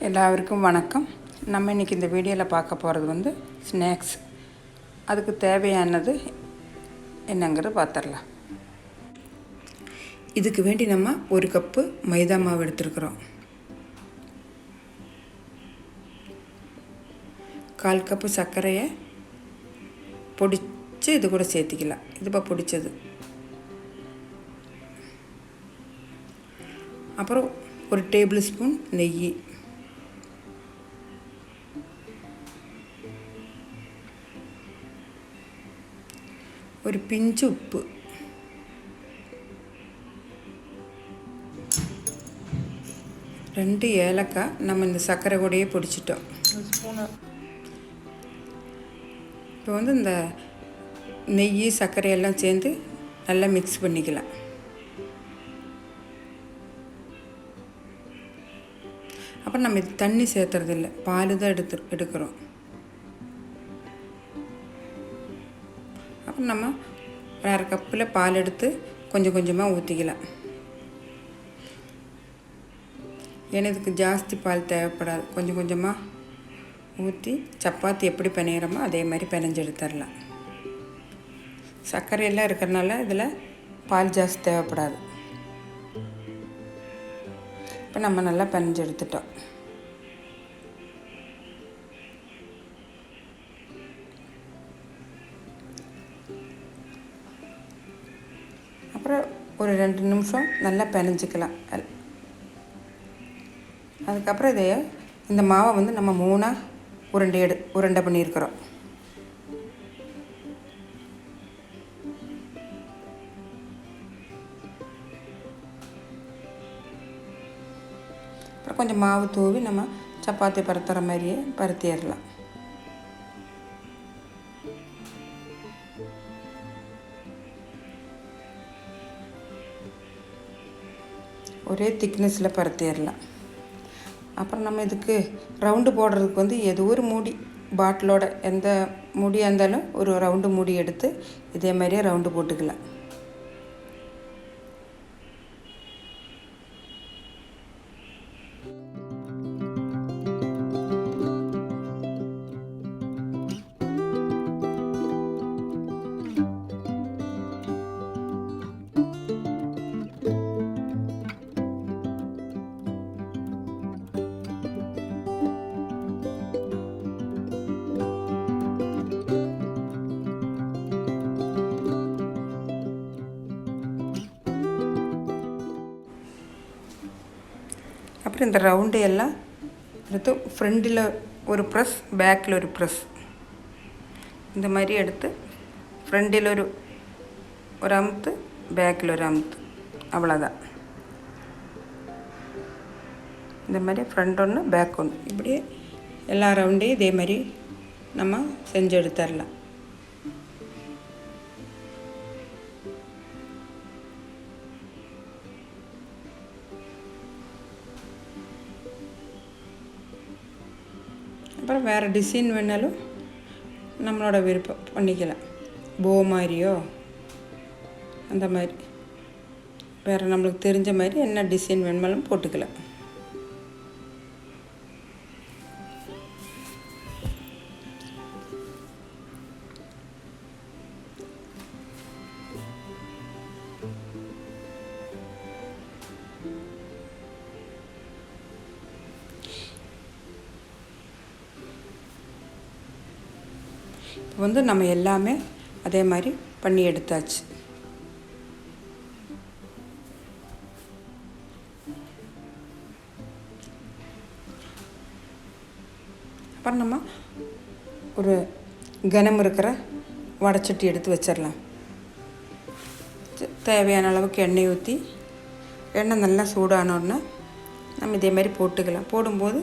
எல்லாருக்கும் வணக்கம். நம்ம இன்றைக்கி இந்த வீடியோவில் பார்க்க போகிறது வந்து ஸ்நாக்ஸ். அதுக்கு தேவையானது என்னங்கிறது பார்த்துடலாம். இதுக்கு வேண்டி நம்ம 1 கப்பு மைதா மாவு எடுத்துருக்குறோம். 1/4 கப்பு சர்க்கரையை பொடிச்சு இது கூட சேர்த்திக்கலாம். இது இப்போ பொடிச்சது. அப்புறம் 1 டேபிள் ஸ்பூன் நெய், ஒரு பிஞ்சு உப்பு, ரெண்டு ஏலக்காய் நம்ம இந்த சர்க்கரை கூடயே பொடிச்சிட்டோம். இப்போ வந்து இந்த நெய் சர்க்கரையெல்லாம் சேர்ந்து நல்லா மிக்ஸ் பண்ணிக்கலாம். அப்புறம் நம்ம இது தண்ணி சேர்த்துறதில்ல, பால் தான் எடுக்கிறோம். அப்புறம் நம்ம 1/2 கப்பில் பால் எடுத்து கொஞ்சம் கொஞ்சமாக ஊற்றிக்கலாம். ஏன்னா இதுக்கு ஜாஸ்தி பால் தேவைப்படாது. கொஞ்சம் கொஞ்சமாக ஊற்றி சப்பாத்தி எப்படி பிணையிறோமோ அதே மாதிரி பிணைஞ்சு எடுத்துடலாம். சர்க்கரையெல்லாம் இருக்கிறனால இதில் பால் ஜாஸ்தி தேவைப்படாது. இப்போ நம்ம நல்லா பிணைஞ்சு எடுத்துட்டோம். அப்புறம் ஒரு 2 நிமிஷம் நல்லா பிணைஞ்சிக்கலாம். அதுக்கப்புறம் இந்த மாவை வந்து நம்ம 3 உருண்டை பண்ணியிருக்கிறோம். அப்புறம் கொஞ்சம் மாவு தூவி நம்ம சப்பாத்தி பரத்துற மாதிரியே பரத்திடலாம். ஒரே திக்னஸில் பரத்திடலாம். அப்புறம் நம்ம இதுக்கு ரவுண்டு போடுறதுக்கு வந்து ஏதோ ஒரு மூடி, பாட்டிலோட எந்த மூடியாக இருந்தாலும் ஒரு ரவுண்டு மூடி எடுத்து இதே மாதிரியே ரவுண்டு போட்டுக்கலாம். அப்புறம் இந்த ரவுண்டு எல்லாம் எடுத்து ஃப்ரண்டில் ஒரு ப்ரெஸ், பேக்கில் ஒரு ப்ரெஸ், இந்த மாதிரி எடுத்து ஃப்ரண்டில் ஒரு அமுத்து, பேக்கில் ஒரு அமுத்து, அவ்வளோதான். இந்த மாதிரி ஃப்ரண்ட் ஒன்று, பேக் ஒன்று, இப்படியே எல்லா ரவுண்டையும் இதே மாதிரி நம்ம செஞ்சு எடுத்துடலாம். அப்புறம் வேறு டிசைன் வேணாலும் நம்மளோட விருப்பம் பண்ணிக்கலாம். போ மாதிரியோ அந்த மாதிரி வேறு நம்மளுக்கு தெரிஞ்ச மாதிரி என்ன டிசைன் வேணுமாலும் போட்டுக்கலாம். இப்போ வந்து நம்ம எல்லாமே அதே மாதிரி பண்ணி எடுத்தாச்சு. அப்புறம் நம்ம ஒரு கனம் இருக்கிற வடைச்சட்டி எடுத்து வச்சிடலாம். தேவையான அளவுக்கு எண்ணெய் ஊற்றி, எண்ணெய் நல்லா சூடானோடனே நம்ம இதே மாதிரி போட்டுக்கலாம். போடும்போது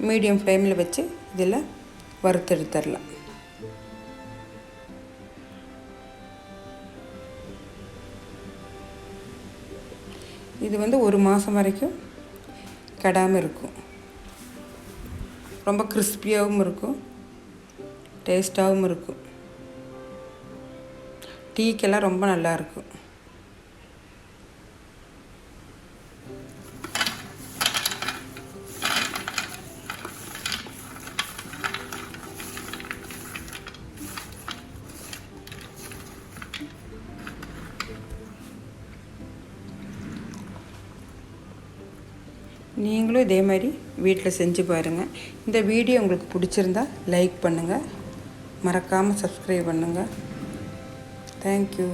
மீடியம் ஃப்ளேமில் வச்சு இதில் வறுத்து எடுத்துடலாம். இது வந்து 1 மாதம் வரைக்கும் கெடாமல் இருக்கும். ரொம்ப கிறிஸ்பியாகவும் இருக்கும், டேஸ்ட்டாகவும் இருக்கும். டீக்கெல்லாம் ரொம்ப நல்லாயிருக்கும். நீங்களும் இதே மாதிரி வீட்டில் செஞ்சு பாருங்கள். இந்த வீடியோ உங்களுக்கு பிடிச்சிருந்தா லைக் பண்ணுங்கள், மறக்காமல் சப்ஸ்கிரைப் பண்ணுங்கள். தேங்க்யூ.